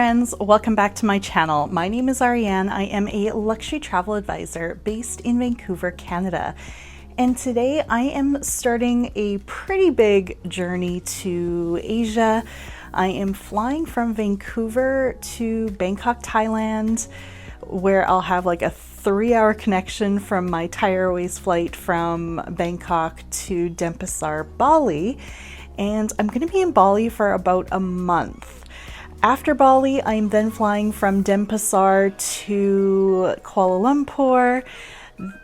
friends, welcome back to my channel. My name is Ariane. I am a luxury travel advisor based in Vancouver, Canada. And today I am starting a pretty big journey to Asia. I am flying from Vancouver to Bangkok, Thailand, where I'll have like a 3-hour connection from my Thai Airways flight from Bangkok to Denpasar, Bali. And I'm going to be in Bali for about a month. After Bali, I'm then flying from Denpasar to Kuala Lumpur,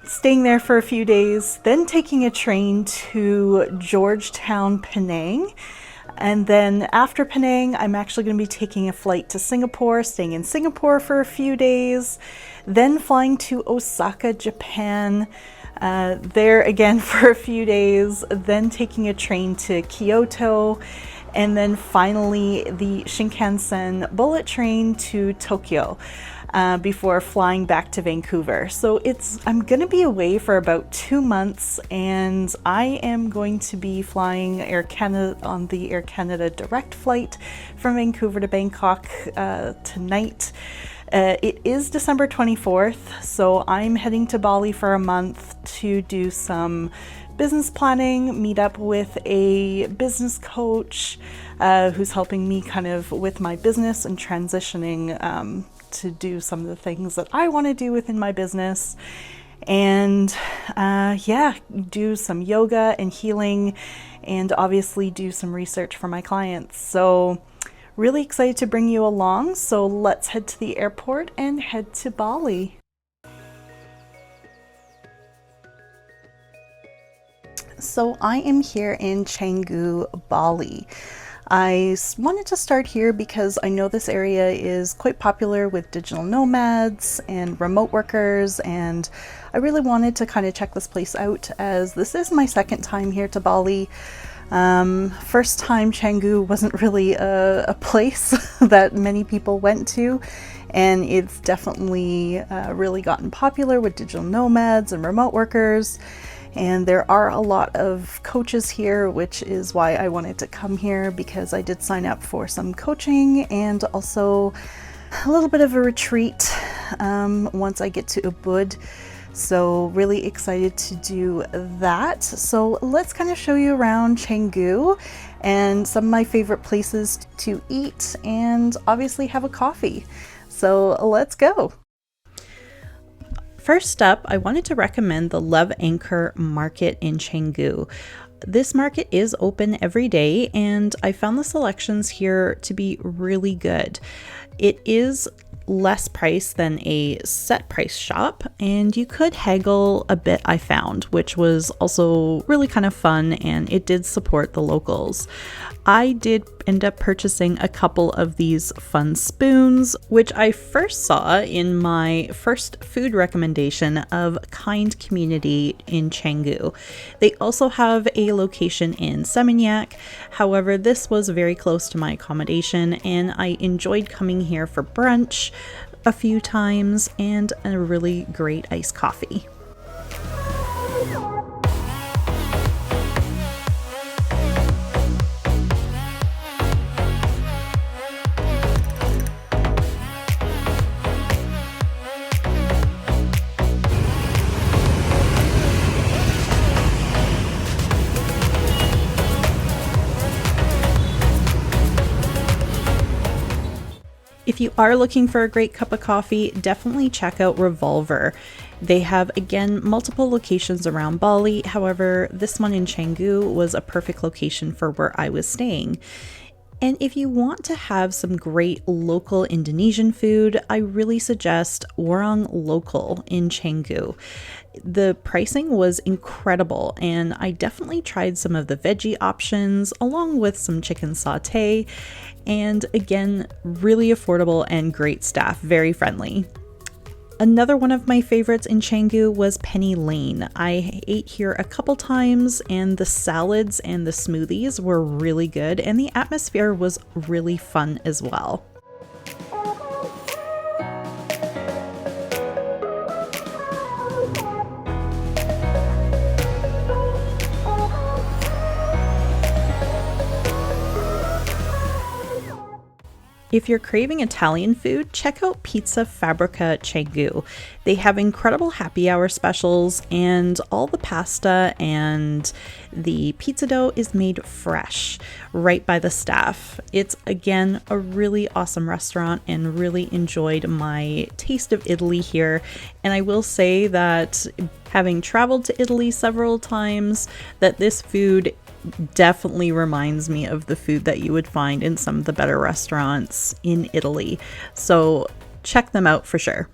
staying there for a few days, then taking a train to Georgetown, Penang. And then after Penang, I'm actually going to be taking a flight to Singapore, staying in Singapore for a few days, then flying to Osaka, Japan, there again for a few days, then taking a train to Kyoto, and then finally the Shinkansen bullet train to Tokyo before flying back to Vancouver. So I'm gonna be away for about 2 months, and I am going to be flying Air Canada on the Air Canada direct flight from Vancouver to Bangkok tonight. It is December 24th, so I'm heading to Bali for a month to do some business planning, meet up with a business coach who's helping me kind of with my business and transitioning to do some of the things that I want to do within my business. And do some yoga and healing, and obviously do some research for my clients. So really excited to bring you along. So let's head to the airport and head to Bali. So I am here in Canggu, Bali. I wanted to start here because I know this area is quite popular with digital nomads and remote workers, and I really wanted to kind of check this place out, as this is my second time here to Bali. First time Canggu wasn't really a place that many people went to, and it's definitely really gotten popular with digital nomads and remote workers. And there are a lot of coaches here, which is why I wanted to come here, because I did sign up for some coaching and also a little bit of a retreat once I get to Ubud. So really excited to do that. So let's kind of show you around Canggu and some of my favorite places to eat and obviously have a coffee. So let's go. First up, I wanted to recommend the Love Anchor Market in Canggu. This market is open every day, and I found the selections here to be really good. It is less price than a set price shop, and you could haggle a bit, I found, which was also really kind of fun, and it did support the locals. I did end up purchasing a couple of these fun spoons, which I first saw in my first food recommendation of Kind Community in Canggu. They also have a location in Seminyak. However, this was very close to my accommodation, and I enjoyed coming here for brunch a few times and a really great iced coffee. If you are looking for a great cup of coffee, definitely check out Revolver. They have, again, multiple locations around Bali. However, this one in Canggu was a perfect location for where I was staying. And if you want to have some great local Indonesian food, I really suggest Warung Local in Canggu. The pricing was incredible, and I definitely tried some of the veggie options along with some chicken sauté. And again, really affordable and great staff, very friendly. Another one of my favorites in Canggu was Penny Lane. I ate here a couple times, and the salads and the smoothies were really good, and the atmosphere was really fun as well. If you're craving Italian food, check out Pizza Fabrica Canggu. They have incredible happy hour specials, and all the pasta and the pizza dough is made fresh right by the staff. It's again a really awesome restaurant and really enjoyed my taste of Italy here. And I will say that having traveled to Italy several times, that this food definitely reminds me of the food that you would find in some of the better restaurants in Italy. So check them out for sure.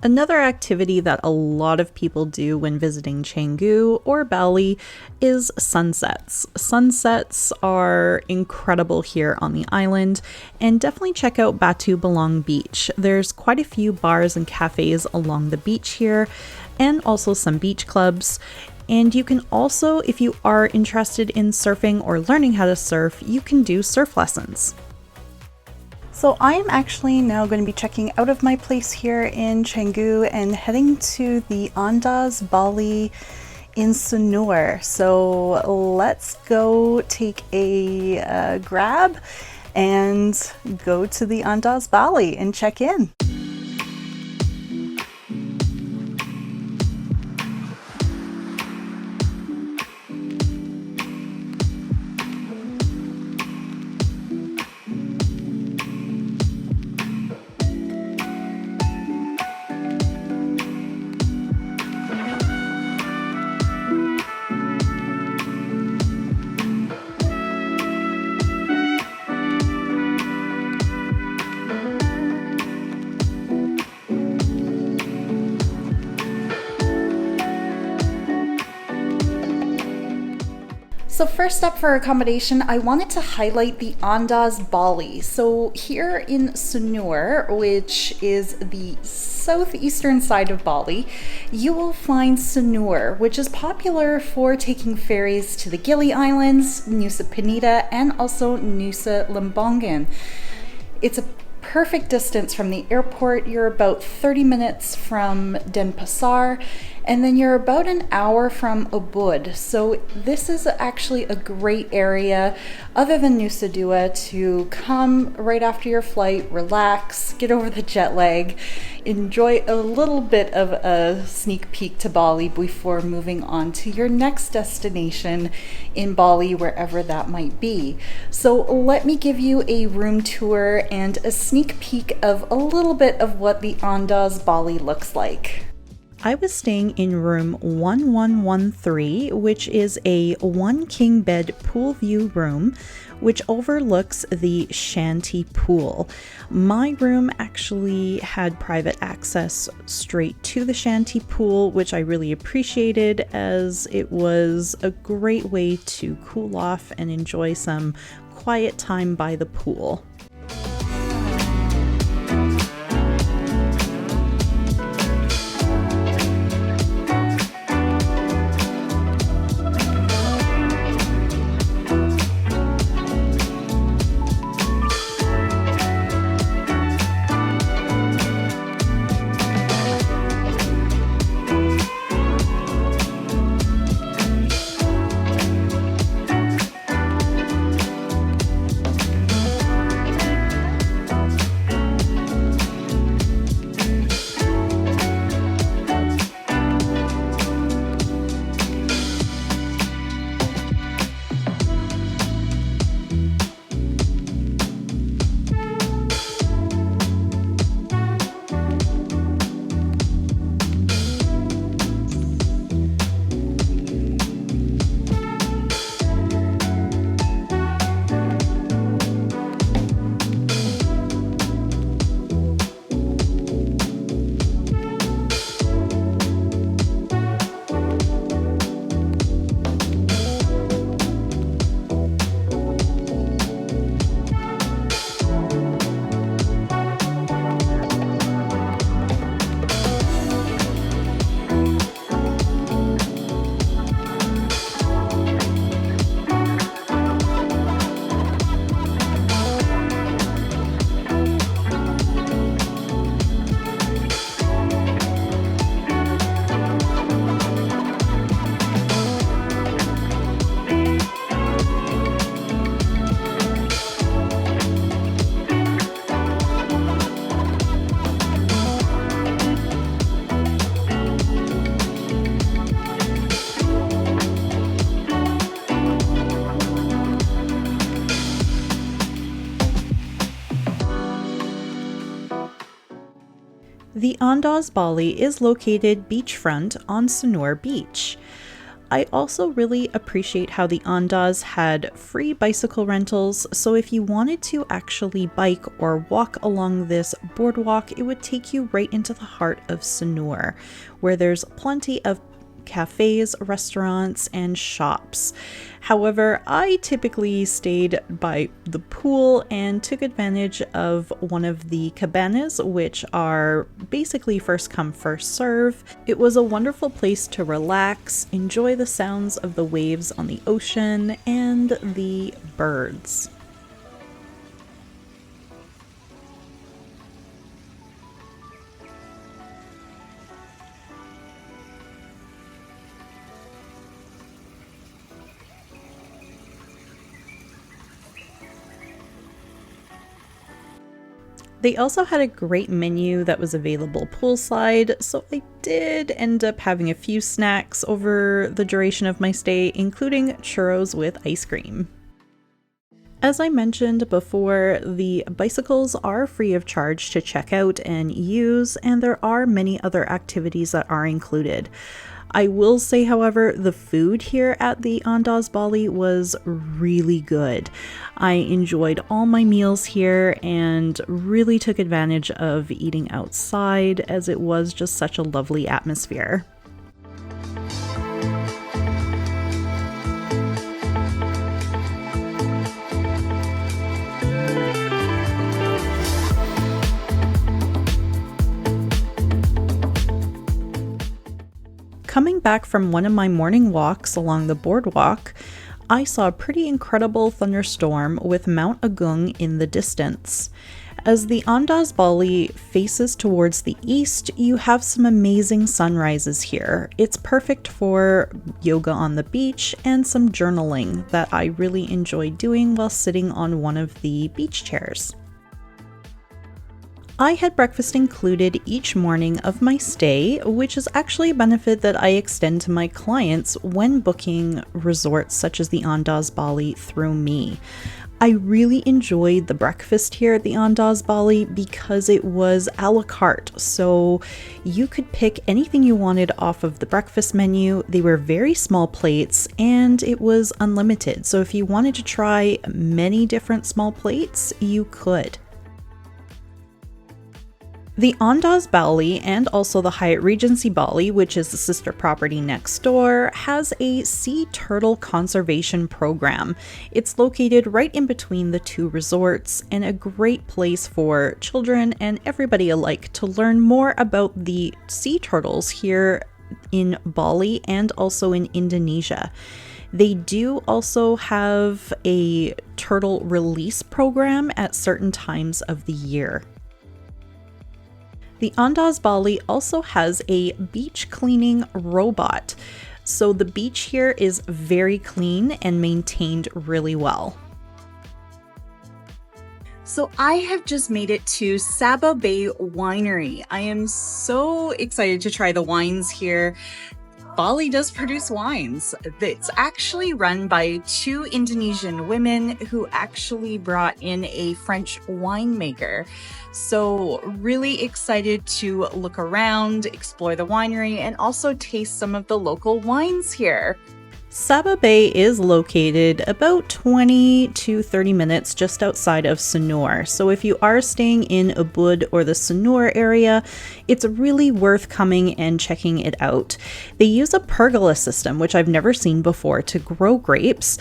Another activity that a lot of people do when visiting Canggu or Bali is sunsets. Sunsets are incredible here on the island, and definitely check out Batu Belong Beach. There's quite a few bars and cafes along the beach here, and also some beach clubs. And you can also, if you are interested in surfing or learning how to surf, you can do surf lessons. So I am actually now going to be checking out of my place here in Canggu and heading to the Andaz Bali in Sanur. So let's go take a grab and go to the Andaz Bali and check in. So first up for accommodation, I wanted to highlight the Andaz Bali. So here in Sanur, which is the southeastern side of Bali, you will find Sanur, which is popular for taking ferries to the Gili Islands, Nusa Penida, and also Nusa Lembongan. It's a perfect distance from the airport. You're about 30 minutes from Denpasar, and then you're about an hour from Ubud. So this is actually a great area, other than Nusa Dua, to come right after your flight, relax, get over the jet lag, enjoy a little bit of a sneak peek to Bali before moving on to your next destination in Bali, wherever that might be. So let me give you a room tour and a sneak peek of a little bit of what the Andaz Bali looks like. I was staying in room 1113, which is a one king bed pool view room, which overlooks the shanty pool. My room actually had private access straight to the shanty pool, which I really appreciated, as it was a great way to cool off and enjoy some quiet time by the pool. Andaz Bali is located beachfront on Sanur Beach. I also really appreciate how the Andaz had free bicycle rentals, so if you wanted to actually bike or walk along this boardwalk, it would take you right into the heart of Sanur, where there's plenty of cafes, restaurants, and shops. However, I typically stayed by the pool and took advantage of one of the cabanas, which are basically first come, first serve. It was a wonderful place to relax, enjoy the sounds of the waves on the ocean, and the birds. They also had a great menu that was available poolside, so I did end up having a few snacks over the duration of my stay, including churros with ice cream. As I mentioned before, the bicycles are free of charge to check out and use, and there are many other activities that are included. I will say, however, the food here at the Andaz Bali was really good. I enjoyed all my meals here and really took advantage of eating outside, as it was just such a lovely atmosphere. Coming back from one of my morning walks along the boardwalk, I saw a pretty incredible thunderstorm with Mount Agung in the distance. As the Andaz Bali faces towards the east, you have some amazing sunrises here. It's perfect for yoga on the beach and some journaling that I really enjoy doing while sitting on one of the beach chairs. I had breakfast included each morning of my stay, which is actually a benefit that I extend to my clients when booking resorts such as the Andaz Bali through me. I really enjoyed the breakfast here at the Andaz Bali because it was a la carte, so you could pick anything you wanted off of the breakfast menu. They were very small plates and it was unlimited, so if you wanted to try many different small plates, you could. The Andaz Bali and also the Hyatt Regency Bali, which is the sister property next door, has a sea turtle conservation program. It's located right in between the two resorts and a great place for children and everybody alike to learn more about the sea turtles here in Bali and also in Indonesia. They do also have a turtle release program at certain times of the year. The Andaz Bali also has a beach cleaning robot, so the beach here is very clean and maintained really well. So I have just made it to Sababay Winery. I am so excited to try the wines here. Bali does produce wines. It's actually run by two Indonesian women who actually brought in a French winemaker. So really excited to look around, explore the winery, and also taste some of the local wines here. Sababay is located about 20 to 30 minutes just outside of Sanur. So if you are staying in Ubud or the Sanur area, it's really worth coming and checking it out. They use a pergola system, which I've never seen before, to grow grapes.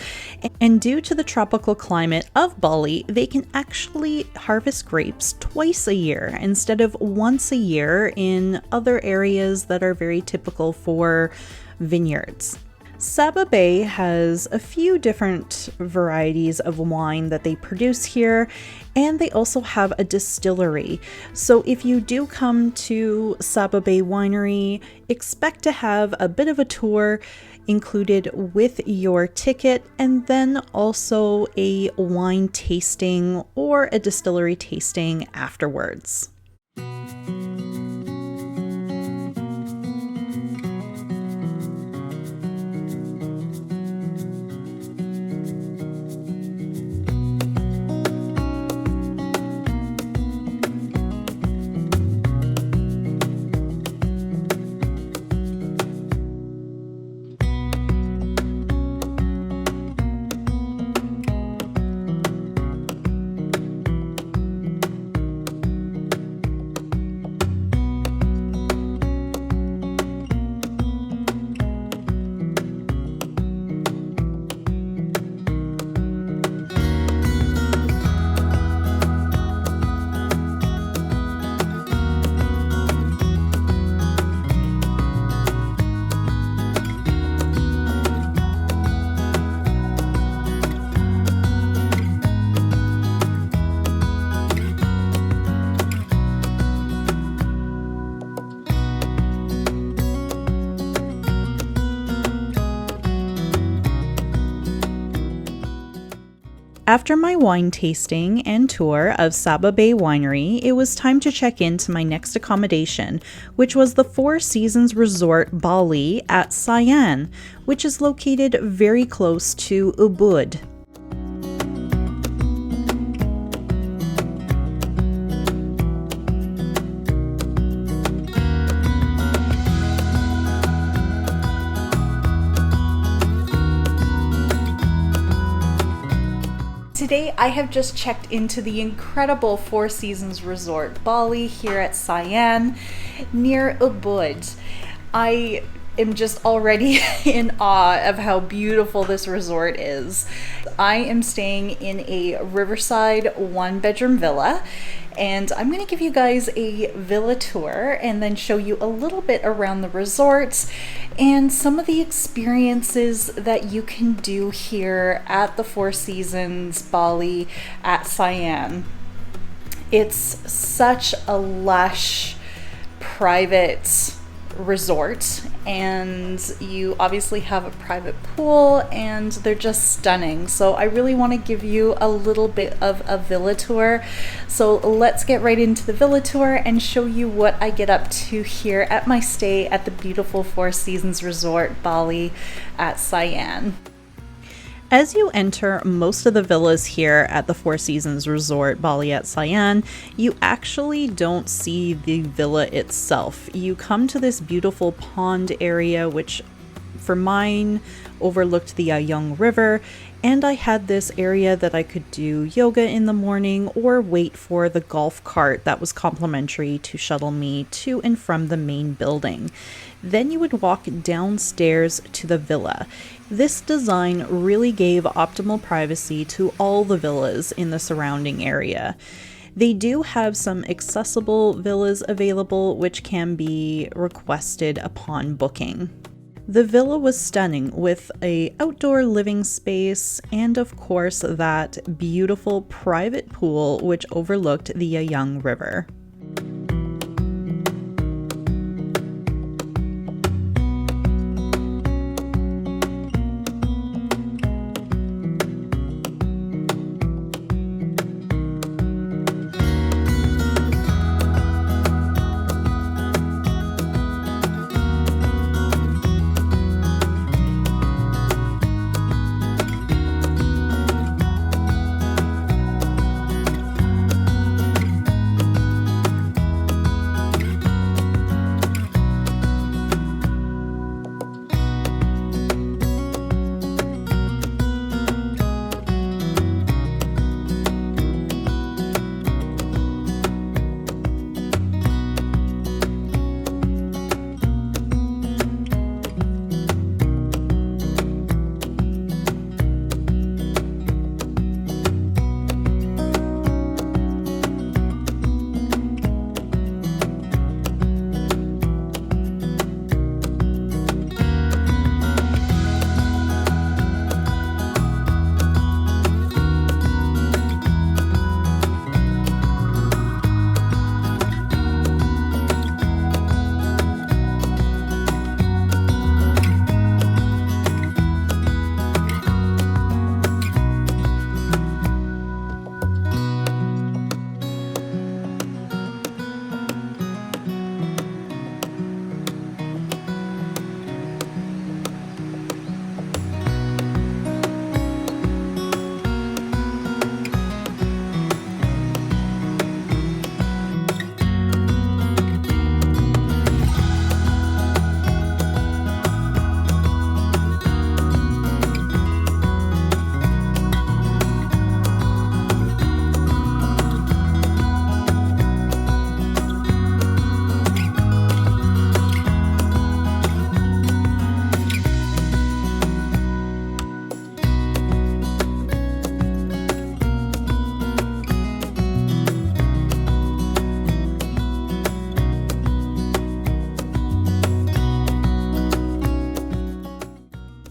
And due to the tropical climate of Bali, they can actually harvest grapes twice a year instead of once a year in other areas that are very typical for vineyards. Sababay has a few different varieties of wine that they produce here, and they also have a distillery. So if you do come to Sababay Winery, expect to have a bit of a tour included with your ticket, and then also a wine tasting or a distillery tasting afterwards. After my wine tasting and tour of Sababay Winery, it was time to check into my next accommodation, which was the Four Seasons Resort Bali at Sayan, which is located very close to Ubud. Today I have just checked into the incredible Four Seasons Resort Bali here at Sayan near Ubud. I am just already in awe of how beautiful this resort is. I am staying in a riverside one-bedroom villa, and I'm going to give you guys a villa tour and then show you a little bit around the resort and some of the experiences that you can do here at the Four Seasons Bali at Sayan. It's such a lush, private resort, and you obviously have a private pool, and they're just stunning. So I really want to give you a little bit of a villa tour. So let's get right into the villa tour and show you what I get up to here at my stay at the beautiful Four Seasons Resort Bali at Sayan. As you enter most of the villas here at the Four Seasons Resort Bali at Sayan, you actually don't see the villa itself. You come to this beautiful pond area, which for mine overlooked the Ayung River, and I had this area that I could do yoga in the morning or wait for the golf cart that was complimentary to shuttle me to and from the main building. Then you would walk downstairs to the villa. This design really gave optimal privacy to all the villas in the surrounding area. They do have some accessible villas available, which can be requested upon booking. The villa was stunning with an outdoor living space and of course that beautiful private pool which overlooked the Ayung River.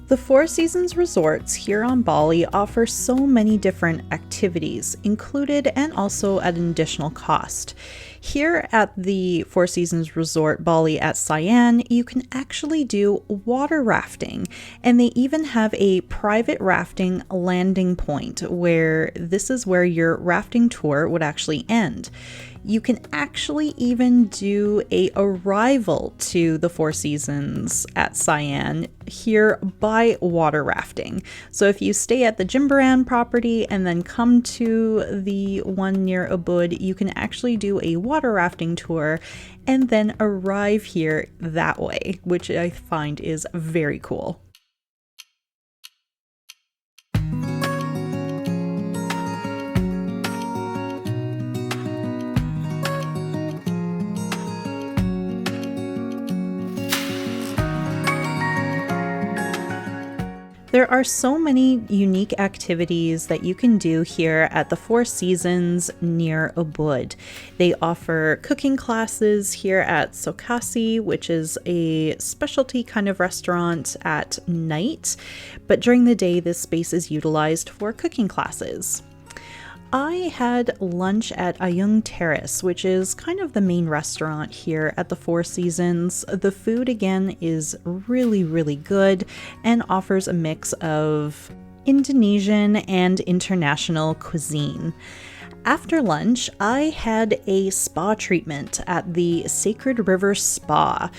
The Four Seasons resorts here on Bali offer so many different activities, included and also at an additional cost. Here at the Four Seasons Resort Bali at Sayan, you can actually do water rafting, and they even have a private rafting landing point where this is where your rafting tour would actually end. You can actually even do a arrival to the Four Seasons at Sayan here by water rafting. So if you stay at the Jimbaran property and then come to the one near Ubud, you can actually do a water rafting tour and then arrive here that way, which I find is very cool. There are so many unique activities that you can do here at the Four Seasons near Ubud. They offer cooking classes here at Sokasi, which is a specialty kind of restaurant at night, but during the day this space is utilized for cooking classes. I had lunch at Ayung Terrace, which is kind of the main restaurant here at the Four Seasons. The food again is really good and offers a mix of Indonesian and international cuisine. After lunch, I had a spa treatment at the Sacred River Spa.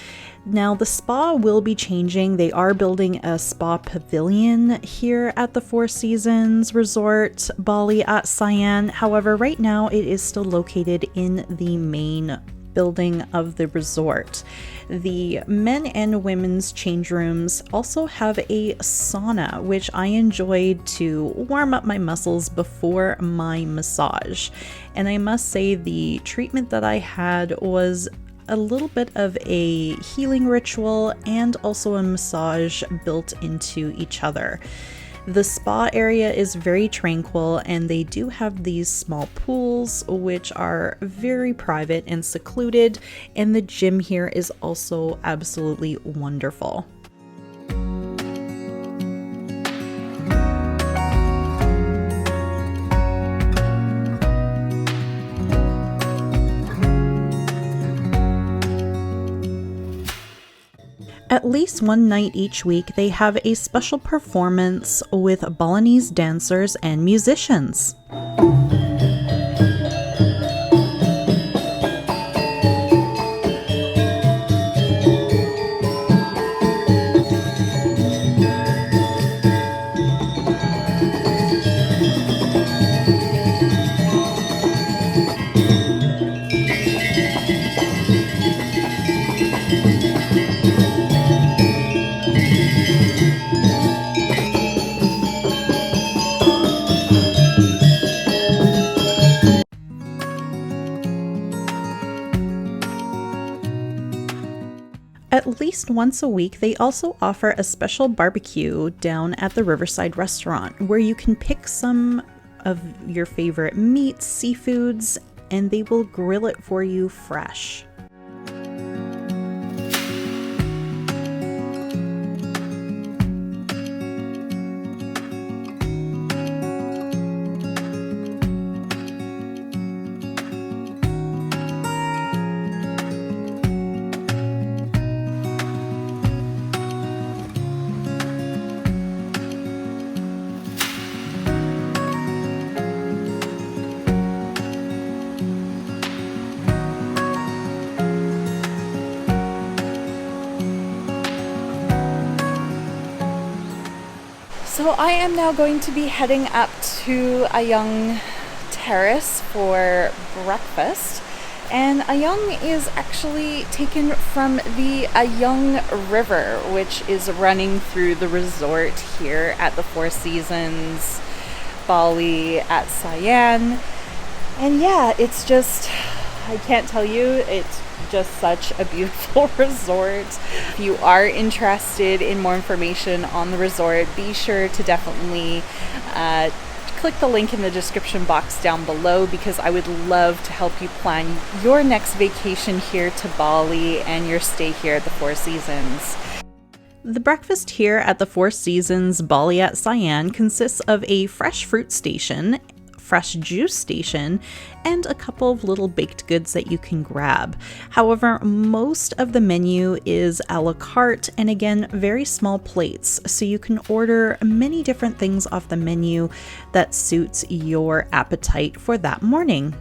Now, the spa will be changing. They are building a spa pavilion here at the Four Seasons Resort Bali at Sayan. However, right now it is still located in the main building of the resort. The men and women's change rooms also have a sauna, which I enjoyed to warm up my muscles before my massage. And I must say the treatment that I had was a little bit of a healing ritual and also a massage built into each other. The spa area is very tranquil, and they do have these small pools which are very private and secluded, and the gym here is also absolutely wonderful. At least one night each week, they have a special performance with Balinese dancers and musicians. At least once a week, they also offer a special barbecue down at the Riverside restaurant where you can pick some of your favorite meats, seafoods, and they will grill it for you fresh. So I am now going to be heading up to Ayung Terrace for breakfast. And Ayung is actually taken from the Ayung River, which is running through the resort here at the Four Seasons Bali at Sayan. And yeah, it's just, I can't tell you, it's just such a beautiful resort. If you are interested in more information on the resort, be sure to definitely click the link in the description box down below, because I would love to help you plan your next vacation here to Bali and your stay here at the Four Seasons. The breakfast here at the Four Seasons Bali at Sayan consists of a fresh fruit station, fresh juice station, and a couple of little baked goods that you can grab. However, most of the menu is a la carte, and again, very small plates, so you can order many different things off the menu that suits your appetite for that morning.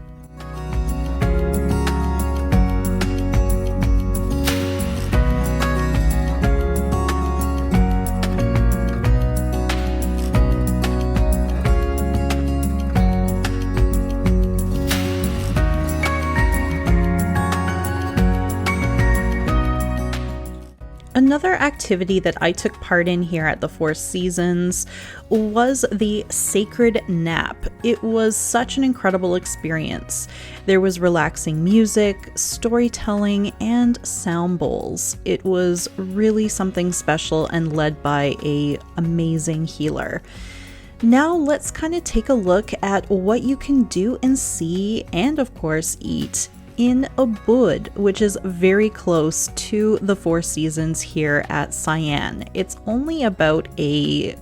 Another activity that I took part in here at the Four Seasons was the Sacred Nap. It was such an incredible experience. There was relaxing music, storytelling, and sound bowls. It was really something special and led by an amazing healer. Now let's kind of take a look at what you can do and see, and of course eat, in Ubud, which is very close to the Four Seasons here at Sayan. It's only about a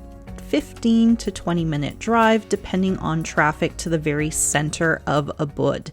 15 to 20 minute drive depending on traffic to the very center of Ubud.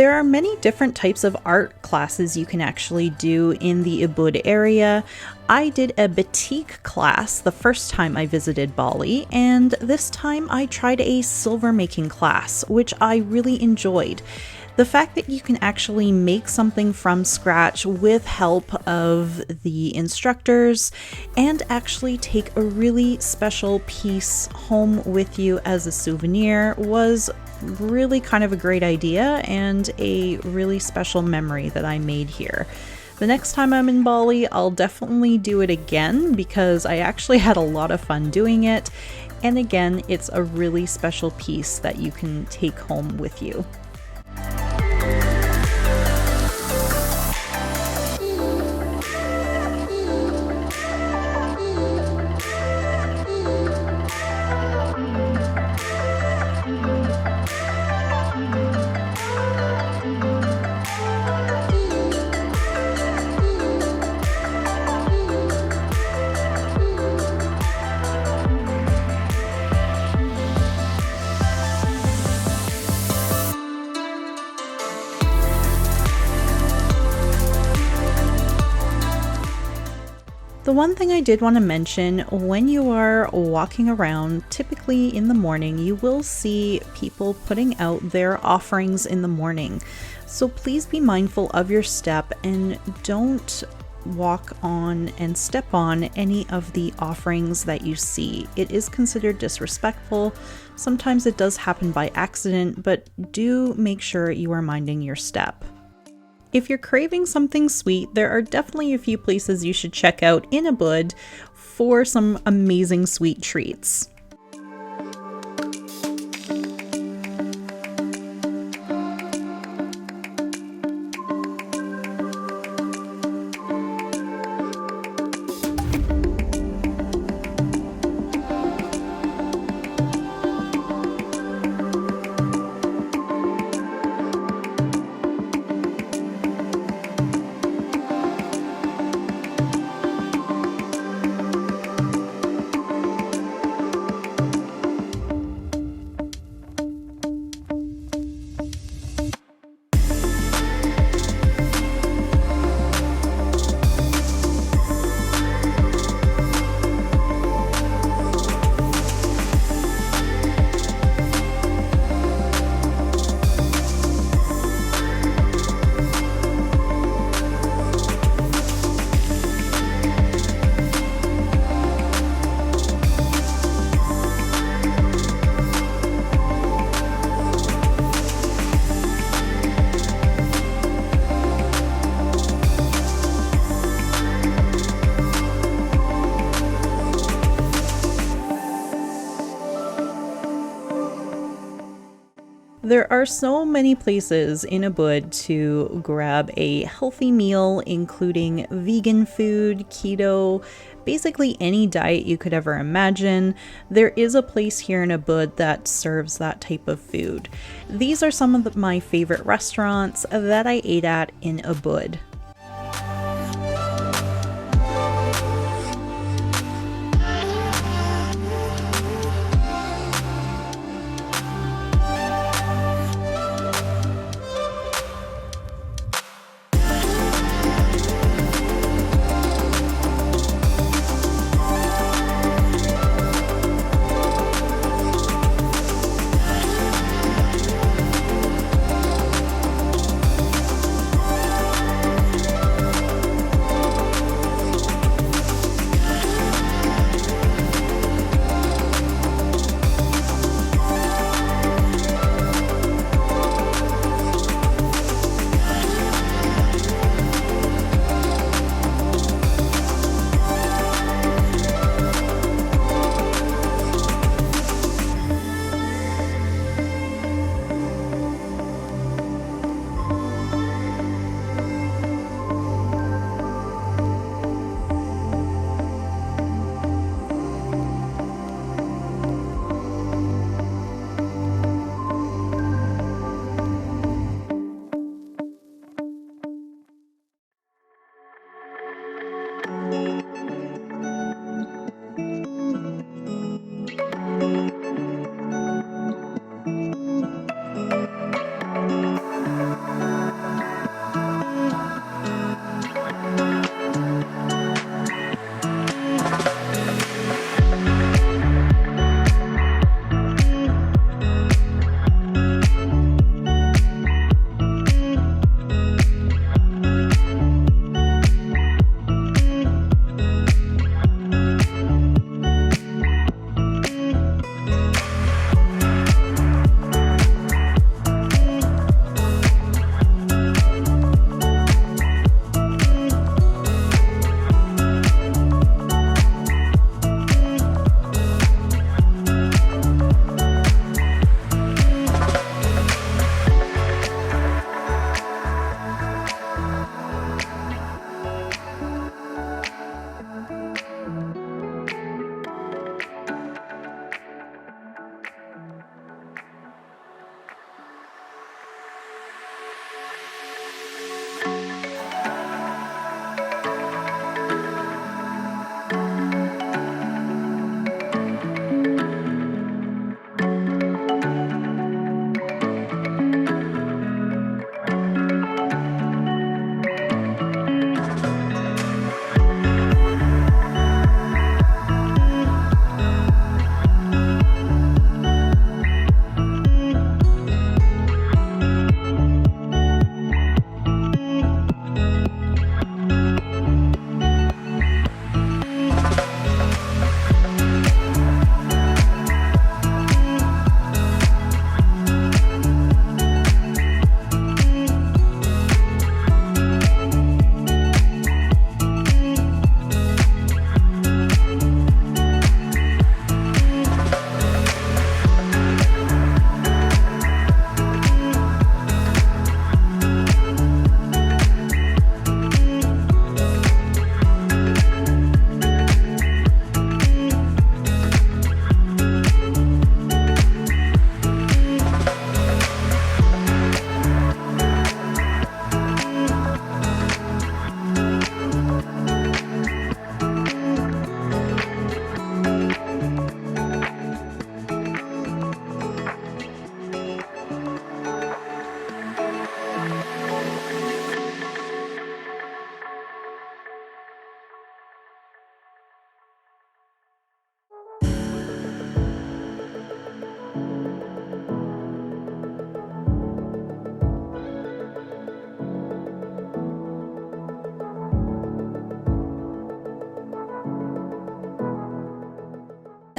There are many different types of art classes you can actually do in the Ubud area. I did a batik class the first time I visited Bali, and this time I tried a silver making class, which I really enjoyed. The fact that you can actually make something from scratch with help of the instructors and actually take a really special piece home with you as a souvenir was really kind of a great idea and a really special memory that I made here. The next time I'm in Bali, I'll definitely do it again because I actually had a lot of fun doing it. And again, it's a really special piece that you can take home with you. The one thing I did want to mention, when you are walking around, typically in the morning, you will see people putting out their offerings in the morning. So please be mindful of your step and don't walk on and step on any of the offerings that you see. It is considered disrespectful. Sometimes it does happen by accident, but do make sure you are minding your step. If you're craving something sweet, there are definitely a few places you should check out in Ubud for some amazing sweet treats. There are so many places in Ubud to grab a healthy meal, including vegan food, keto, basically any diet you could ever imagine. There is a place here in Ubud that serves that type of food. These are some of my favorite restaurants that I ate at in Ubud.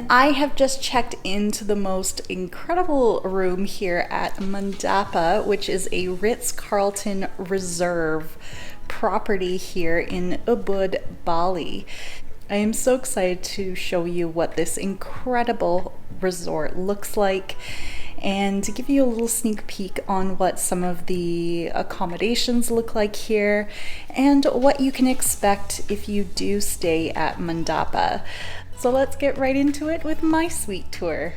I have just checked into the most incredible room here at Mandapa, which is a Ritz-Carlton Reserve property here in Ubud, Bali. I am so excited to show you what this incredible resort looks like. and to give you a little sneak peek on what some of the accommodations look like here and what you can expect if you do stay at Mandapa. So let's get right into it with my suite tour.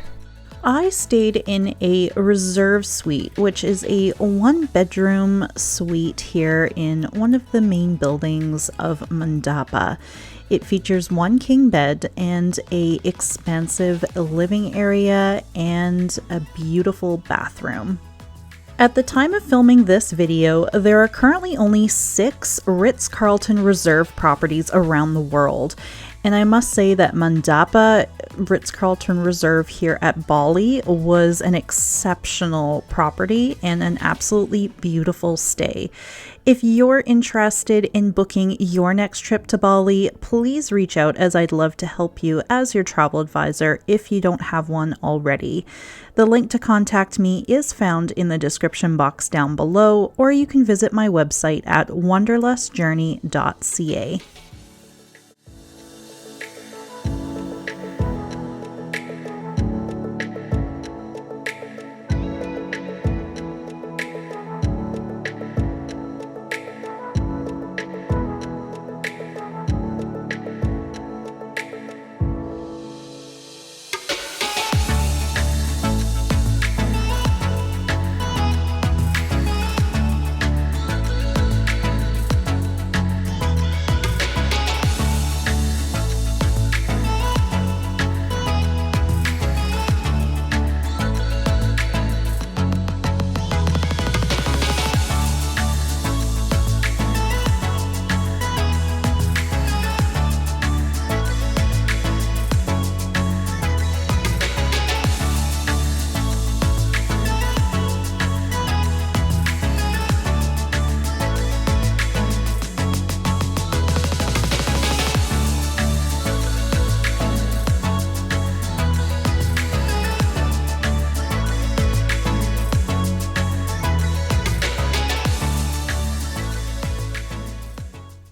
I stayed in a reserve suite, which is a 1-bedroom suite here in one of the main buildings of Mandapa. It features 1 king bed and a expansive living area and a beautiful bathroom. At the time of filming this video, there are currently only 6 Ritz-Carlton Reserve properties around the world. And I must say that Mandapa Ritz-Carlton Reserve here at Bali was an exceptional property and an absolutely beautiful stay. If you're interested in booking your next trip to Bali, please reach out, as I'd love to help you as your travel advisor if you don't have one already. The link to contact me is found in the description box down below, or you can visit my website at wanderlustjourney.ca.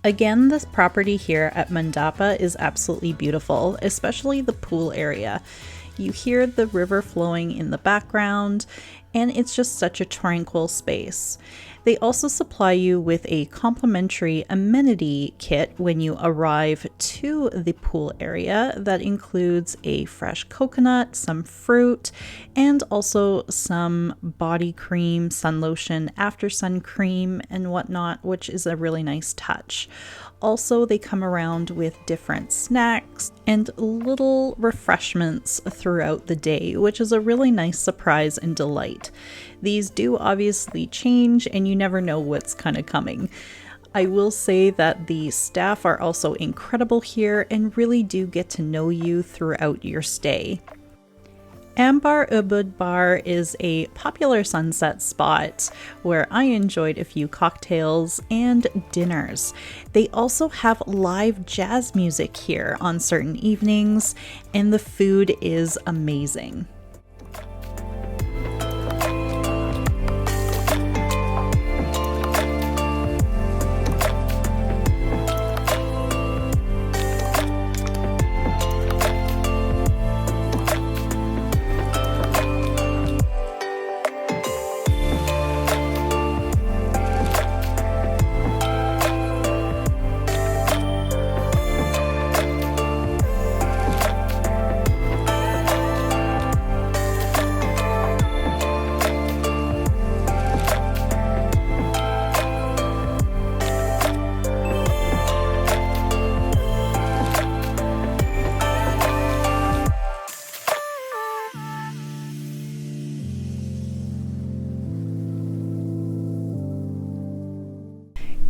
Again, this property here at Mandapa is absolutely beautiful, especially the pool area. You hear the river flowing in the background, and it's just such a tranquil space. They also supply you with a complimentary amenity kit when you arrive to the pool area that includes a fresh coconut, some fruit, and also some body cream, sun lotion, after sun cream, and whatnot, which is a really nice touch. Also, they come around with different snacks and little refreshments throughout the day, which is a really nice surprise and delight. These do obviously change, and you never know what's kind of coming. I will say that the staff are also incredible here and really do get to know you throughout your stay. Canggu Ubud Bar is a popular sunset spot where I enjoyed a few cocktails and dinners. They also have live jazz music here on certain evenings, and the food is amazing.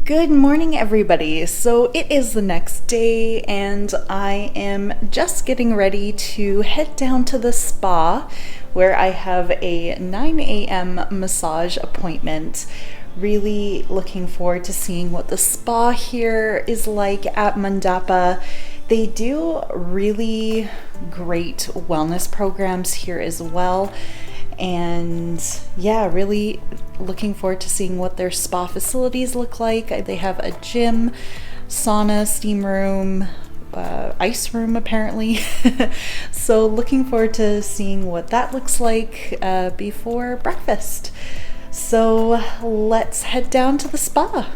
Good morning, everybody. So it is the next day and I am just getting ready to head down to the spa where I have a 9 a.m. massage appointment. Really looking forward to seeing what the spa here is like at Mandapa. They do really great wellness programs here as well. And yeah, really looking forward to seeing what their spa facilities look like. They have a gym, sauna, steam room, ice room apparently. So looking forward to seeing what that looks like before breakfast. So let's head down to the spa.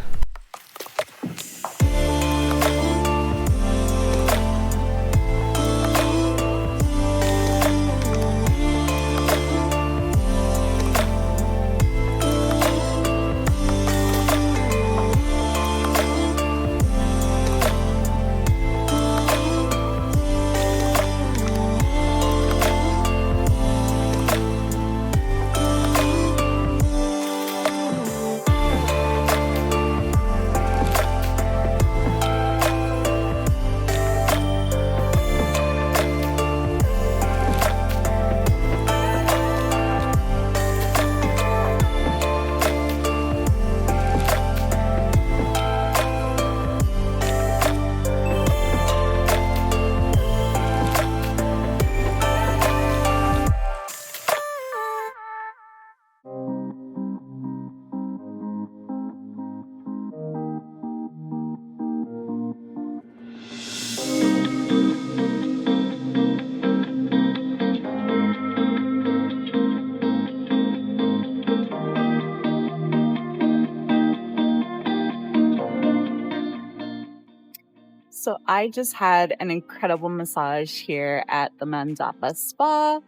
So I just had an incredible massage here at the Mandapa spa,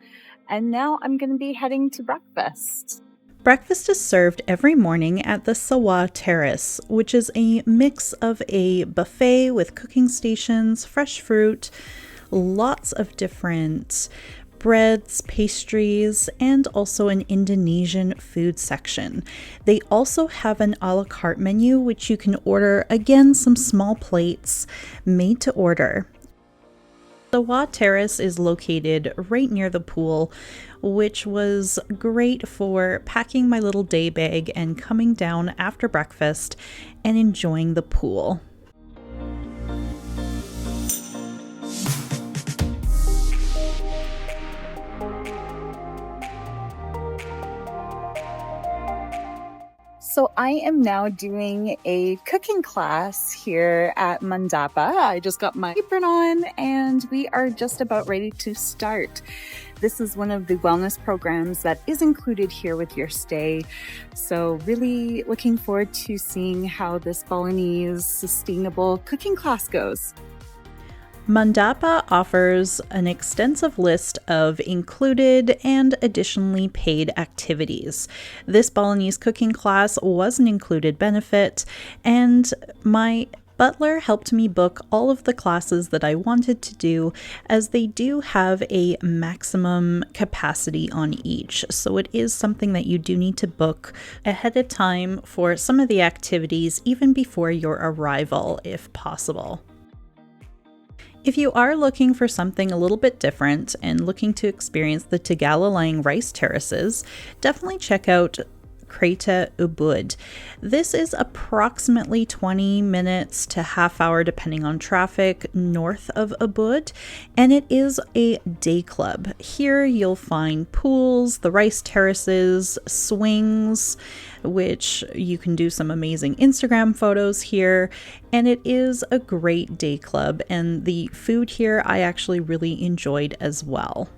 and now I'm going to be heading to breakfast. Breakfast is served every morning at the Sawa Terrace, which is a mix of a buffet with cooking stations, fresh fruit, lots of different breads, pastries, and also an Indonesian food section. They also have an a la carte menu, which you can order, again, some small plates made to order. The Sawa Terrace is located right near the pool, which was great for packing my little day bag and coming down after breakfast and enjoying the pool. So I am now doing a cooking class here at Mandapa. I just got my apron on and we are just about ready to start. This is one of the wellness programs that is included here with your stay. So really looking forward to seeing how this Balinese sustainable cooking class goes. Mandapa offers an extensive list of included and additionally paid activities. This Balinese cooking class was an included benefit, and my butler helped me book all of the classes that I wanted to do, as they do have a maximum capacity on each. So it is something that you do need to book ahead of time for some of the activities, even before your arrival, if possible. If you are looking for something a little bit different and looking to experience the Tagala-lying rice terraces, definitely check out Creyta Ubud. This is approximately 20 minutes to half hour depending on traffic north of Ubud, and it is a day club. Here you'll find pools, the rice terraces, swings, which you can do some amazing Instagram photos here, and it is a great day club, and the food here I actually really enjoyed as well.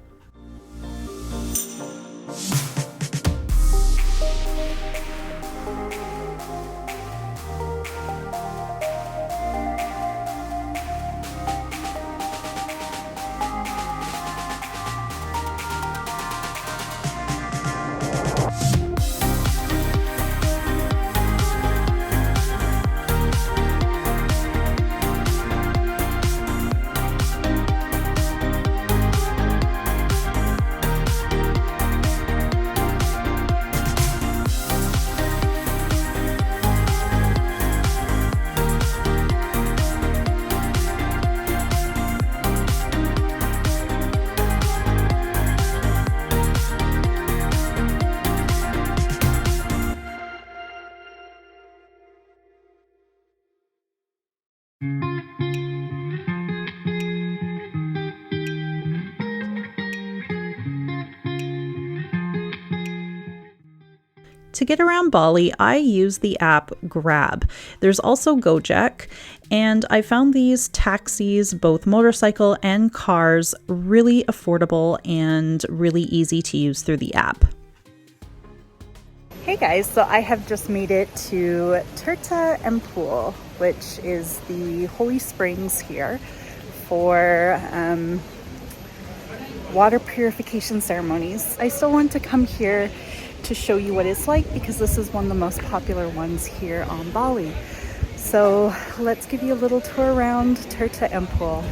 to get around Bali, I use the app Grab. There's also Gojek, and I found these taxis, both motorcycle and cars, really affordable and really easy to use through the app. Hey guys, so I have just made it to Tirta Empul, which is the holy springs here for water purification ceremonies. I still want to come here to show you what it's like because this is one of the most popular ones here on Bali. So let's give you a little tour around Tirta Empul.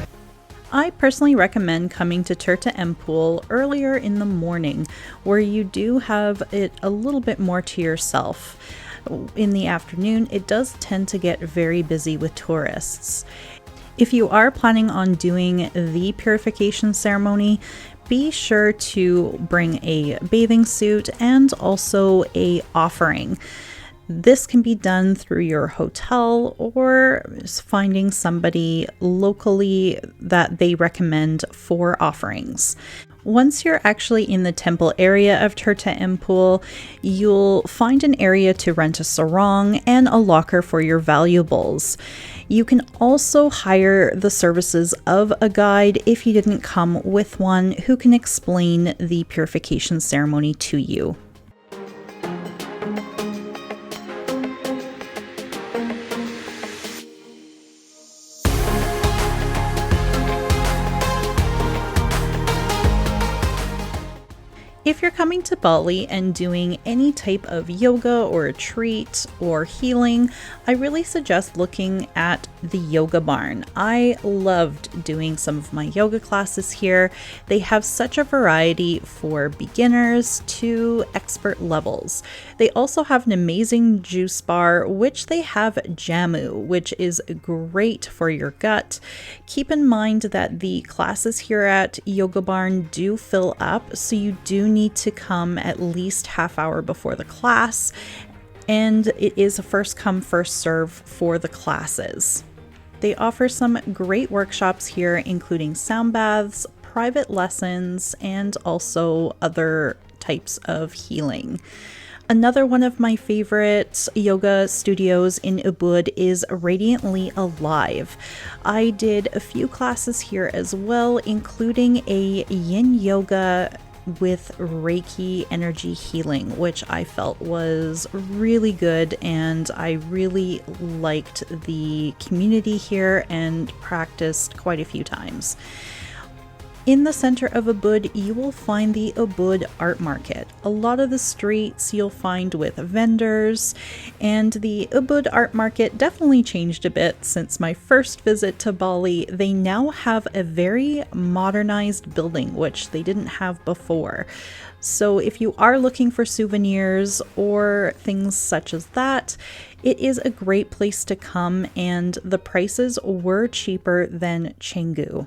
I personally recommend coming to Tirta Empul earlier in the morning, where you do have it a little bit more to yourself. In the afternoon, it does tend to get very busy with tourists. If you are planning on doing the purification ceremony, be sure to bring a bathing suit and also a offering. This can be done through your hotel or finding somebody locally that they recommend for offerings. Once you're actually in the temple area of Tirta Empul, you'll find an area to rent a sarong and a locker for your valuables. You can also hire the services of a guide if you didn't come with one who can explain the purification ceremony to you. If you're coming to Bali and doing any type of yoga or retreat or healing, I really suggest looking at the yoga barn. I loved doing some of my yoga classes here. They have such a variety for beginners to expert levels. They also have an amazing juice bar, which they have jamu, which is great for your gut. Keep in mind that the classes here at Yoga Barn do fill up, so you do need to come at least half hour before the class, and it is a first come first serve for the classes. They offer some great workshops here, including sound baths, private lessons, and also other types of healing. Another one of my favorite yoga studios in Ubud is Radiantly Alive. I did a few classes here as well, including a yin yoga with Reiki energy healing, which I felt was really good, and I really liked the community here and practiced quite a few times. In the center of Ubud, you will find the Ubud Art Market. A lot of the streets you'll find with vendors, and the Ubud Art Market definitely changed a bit since my first visit to Bali. They now have a very modernized building, which they didn't have before. So if you are looking for souvenirs or things such as that, it is a great place to come, and the prices were cheaper than Canggu.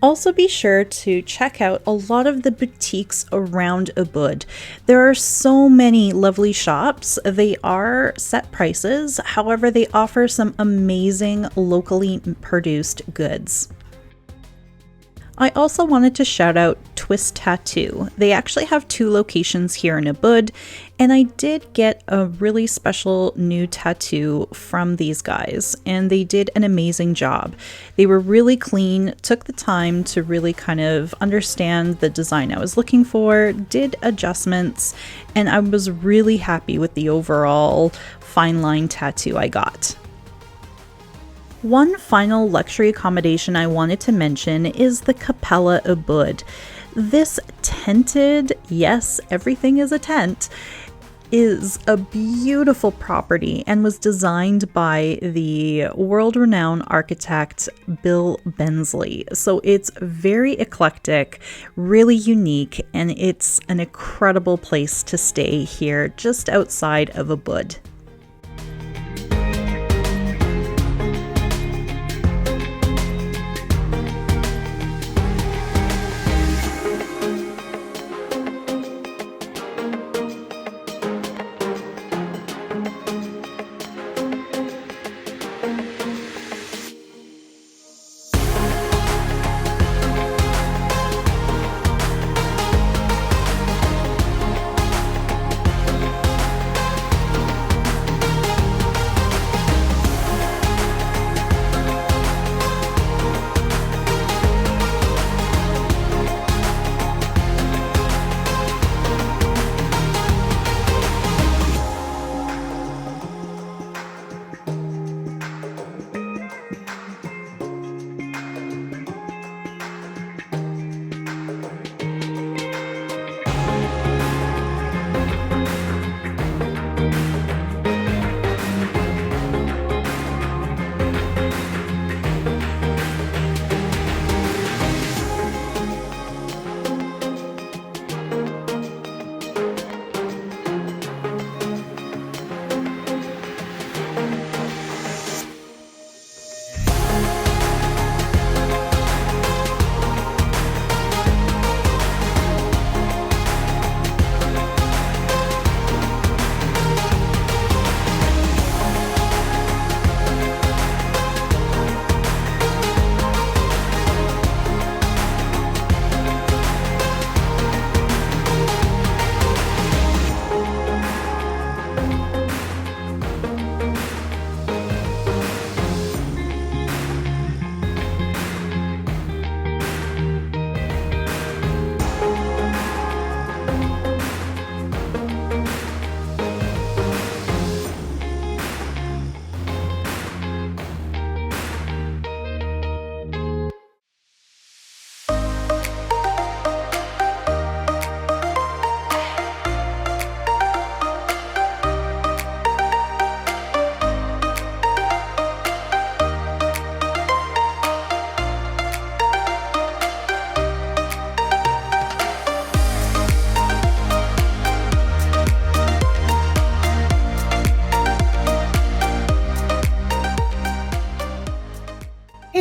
Also be sure to check out a lot of the boutiques around Ubud. There are so many lovely shops. They are set prices, however they offer some amazing locally produced goods. I also wanted to shout out Twist Tattoo. They actually have 2 locations here in Ubud, and I did get a really special new tattoo from these guys, and they did an amazing job. They were really clean, took the time to really kind of understand the design I was looking for, did adjustments, and I was really happy with the overall fine line tattoo I got. One final luxury accommodation I wanted to mention is the Capella Ubud. This tented, yes, everything is a tent, is a beautiful property and was designed by the world-renowned architect Bill Bensley. So it's very eclectic, really unique, and it's an incredible place to stay here just outside of Ubud.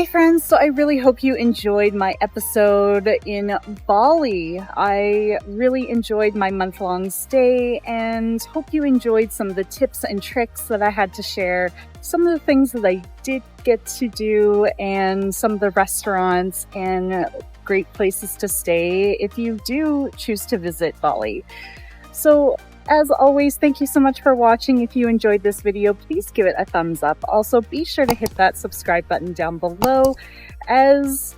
Okay, friends, so I really hope you enjoyed my episode in Bali. I really enjoyed my month-long stay and hope you enjoyed some of the tips and tricks that I had to share, some of the things that I did get to do, and some of the restaurants and great places to stay if you do choose to visit Bali. So as always, thank you so much for watching. If you enjoyed this video, please give it a thumbs up. Also, be sure to hit that subscribe button down below. As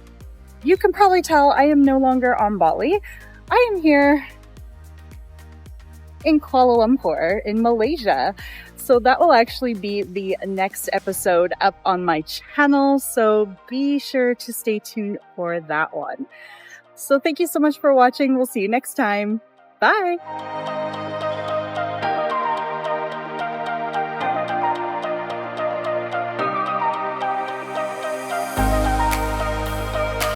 you can probably tell, I am no longer on Bali. I am here in Kuala Lumpur in Malaysia. So that will actually be the next episode up on my channel. So be sure to stay tuned for that one. So thank you so much for watching. We'll see you next time. Bye.